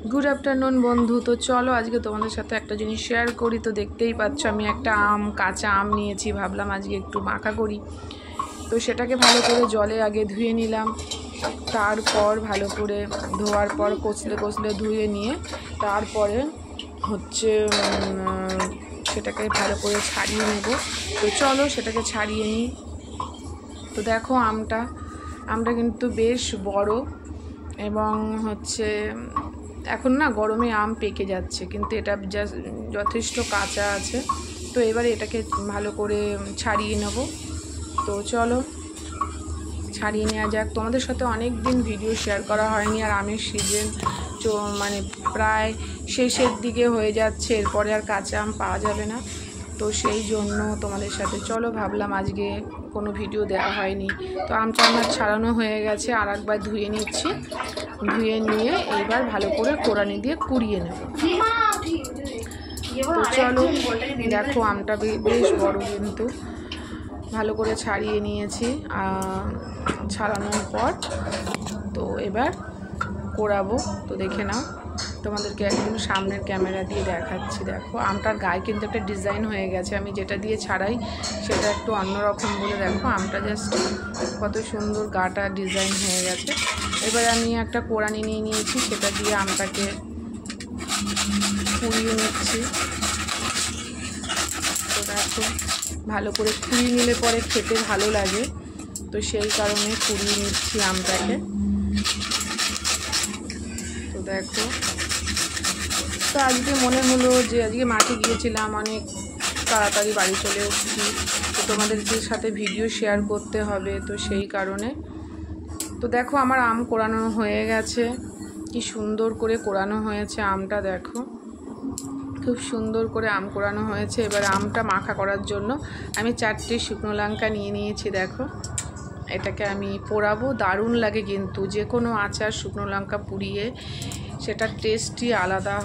Good afternoon बंधु। तो चलो आज के तुम्हारे साथे एक जिनिस शेयर करी। तो देखते ही पाচ্ছ আমি একটা আম কাঁচা আম নিয়েছি, ভাবলাম আজকে একটু মাখা করি। তো সেটাকে ভালো করে জলে আগে ধুয়ে নিলাম, তারপর ভালো করে ধোয়ার পর কচলে কচলে ধুয়ে নিয়ে তারপরে হচ্ছে সেটাকে ভালো করে ছাড়িয়ে নেব। তো চলো সেটাকে ছাড়িয়ে নিই। তো দেখো আমটা কিন্তু বেশ বড় এবং হচ্ছে এখন না গরমে আম পেকে যাচ্ছে, কিন্তু এটা যথেষ্ট কাঁচা আছে। তো এবারে এটাকে ভালো করে ছাড়িয়ে নেব। তো চলো ছাড়িয়ে নেওয়া যাক। তোমাদের সাথে অনেক দিন ভিডিও শেয়ার করা হয়নি, আর আমের সিজন মানে প্রায় শেষের দিকে হয়ে যাচ্ছে, এরপরে আর কাঁচা আম পাওয়া যাবে না। তো সেই জন্য তোমাদের সাথে চলো ভাবলাম আজকে কোনো ভিডিও দেওয়া হয়নি। তো আমটা আমার ছাড়ানো হয়ে গেছে, আর একবার ধুয়ে নিচ্ছি। ধুয়ে নিয়ে এইবার ভালো করে কোড়ানি দিয়ে কুড়িয়ে নেব। তো চলো দেখো আমটা বেশ বড়, কিন্তু ভালো করে ছাড়িয়ে নিয়েছি। ছাড়ানোর পর তো এবার কোড়াবো। তো দেখে নাও, তোমাদেরকে একদম সামনের ক্যামেরা দিয়ে দেখাচ্ছি। দেখো আমটার গায়ে কিন্তু একটা ডিজাইন হয়ে গেছে, আমি যেটা দিয়ে ছাড়াই সেটা একটু অন্যরকম বলে দেখো আমটা জাস্ট কত সুন্দর গাটা ডিজাইন হয়ে গেছে। এবার আমি একটা কোড়ানি নিয়ে নিয়েছি, সেটা দিয়ে আমটাকে কুড়িয়ে নিচ্ছি। তো দেখো ভালো করে কুড়িয়ে নিলে পরে খেতে ভালো লাগে, তো সেই কারণে কুড়িয়ে নিচ্ছি আমটাকে। তো দেখো, তো আজকে মনে হলো যে আজকে মাঠে গিয়েছিলাম, অনেক তাড়াতাড়ি বাড়ি চলে এসেছি, তো তোমাদেরকে সাথে ভিডিও শেয়ার করতে হবে, তো সেই কারণে। তো দেখো আমার আম কোড়ানো হয়ে গেছে, কি সুন্দর করে কোড়ানো হয়েছে আমটা। দেখো খুব সুন্দর করে আম কোড়ানো হয়েছে। এবার আমটা মাখা করার জন্য আমি 4টে শুকনো লঙ্কা নিয়ে নিয়েছি। দেখো এটাকে আমি পোড়াবো, দারুণ লাগে কিন্তু যে কোনো আচার শুকনো লঙ্কা পুড়িয়ে সেটার টেস্টই আলাদা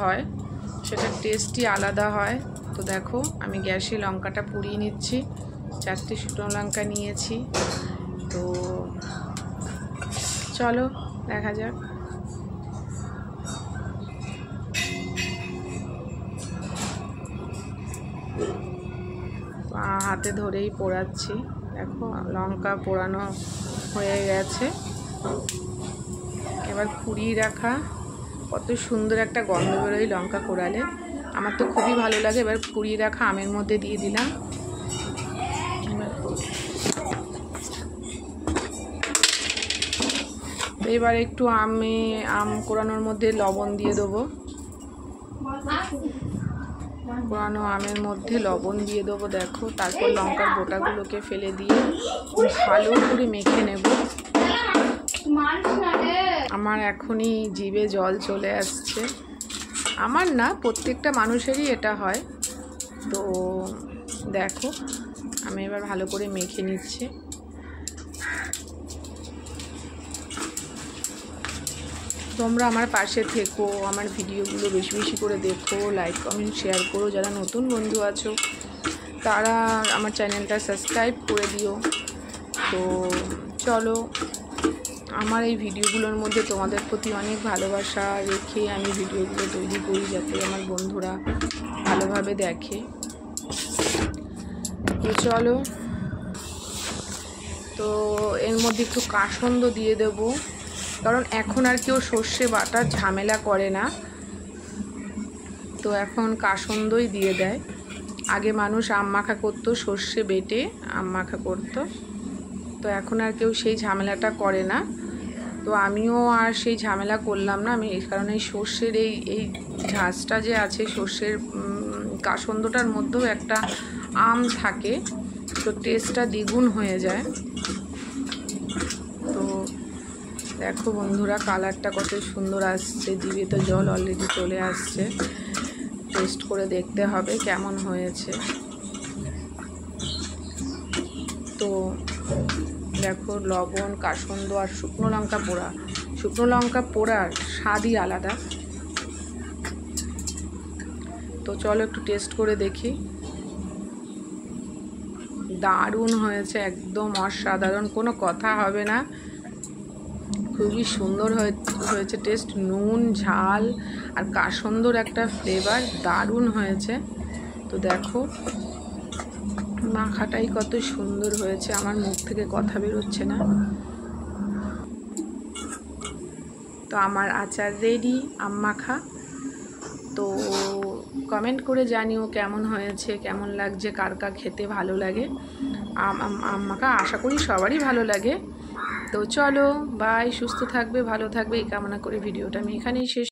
হয়। তো দেখো আমি গ্যাসে লঙ্কাটা পুড়িয়ে নিচ্ছি, 4টে শুকনো লঙ্কা নিয়েছি। তো চলো দেখা যাক। হাতে ধরেই পোড়াচ্ছি। দেখো লঙ্কা পোড়ানো হয়ে গেছে। এবার কুড়িয়ে রাখা কত সুন্দর একটা গন্ধ বেরোয় লঙ্কা কোড়ালে, আমার তো খুবই ভালো লাগে। এবার কুড়িয়ে রাখা আমের মধ্যে দিয়ে দিলাম। এবার একটু আম কোড়ানোর মধ্যে লবণ দিয়ে দেবো। কোড়ানো আমের মধ্যে লবণ দিয়ে দেবো। দেখো তারপর লঙ্কার বোটাগুলোকে ফেলে দিয়ে ভালো করে মেখে নেব। আমার এখনই জিভে জল চলে আসছে। আমার না, প্রত্যেকটা মানুষেরই এটা হয়। তো দেখো আমি এবার ভালো করে মেখে নিচ্ছি। তোমরা আমার পাশে থেকো, আমার ভিডিওগুলো বেশি বেশি করে দেখো, লাইক কমেন্ট শেয়ার করো। যারা নতুন বন্ধু আছো তারা আমার চ্যানেলটা সাবস্ক্রাইব করে দিও। তো চলো, আমার এই ভিডিওগুলোর মধ্যে তোমাদের প্রতি অনেক ভালোবাসা রেখে আমি ভিডিওগুলো তৈরি করি, যাতে আমার বন্ধুরা ভালোভাবে দেখে। তো চলো, তো এর মধ্যে একটু কাসন্দ দিয়ে দেবো, কারণ এখন আর কেউ সর্ষে বাটার ঝামেলা করে না, তো এখন কাসন্দই দিয়ে দেয়। আগে মানুষ আম মাখা করতো, সর্ষে বেটে আম মাখা করতো, তো এখন আর কেউ সেই ঝামেলাটা করে না। তো আমিও আর সেই ঝামেলা করলাম না। আমি এই কারণে সর্ষের এই ঝাঁজটা যে আছে, সর্ষের কাসন্দটার মধ্যেও একটা আম থাকে, তো টেস্টটা দ্বিগুণ হয়ে যায়। তো দেখো বন্ধুরা কালারটা কত সুন্দর আসছে, জিভে তো জল অলরেডি চলে আসছে। টেস্ট করে দেখতে হবে কেমন হয়েছে। তো দেখো লবণ, কাসন্দ আর শুকনো লঙ্কা পোড়ার স্বাদই আলাদা। তো চলো একটু টেস্ট করে দেখি। দারুণ হয়েছে, একদম অসাধারণ, কোনো কথা হবে না। খুবই সুন্দর হয়েছে টেস্ট, নুন ঝাল আর সুন্দর একটা ফ্লেভার, দারুণ হয়েছে। তো দেখো মাখাটাই কত সুন্দর হয়েছে, আমার মুখ থেকে কথা বেরোচ্ছে না। তো আমার আচার রেডি, আম মাখা। তো কমেন্ট করে জানিও কেমন হয়েছে, কেমন লাগছে, কার কার খেতে ভালো লাগে। আম মাখা আশা করি সবারই ভালো লাগে। তো চলো বাই, সুস্থ থাকবে, ভালো থাকবে এই কামনা করে ভিডিওটা আমি এখানেই শেষ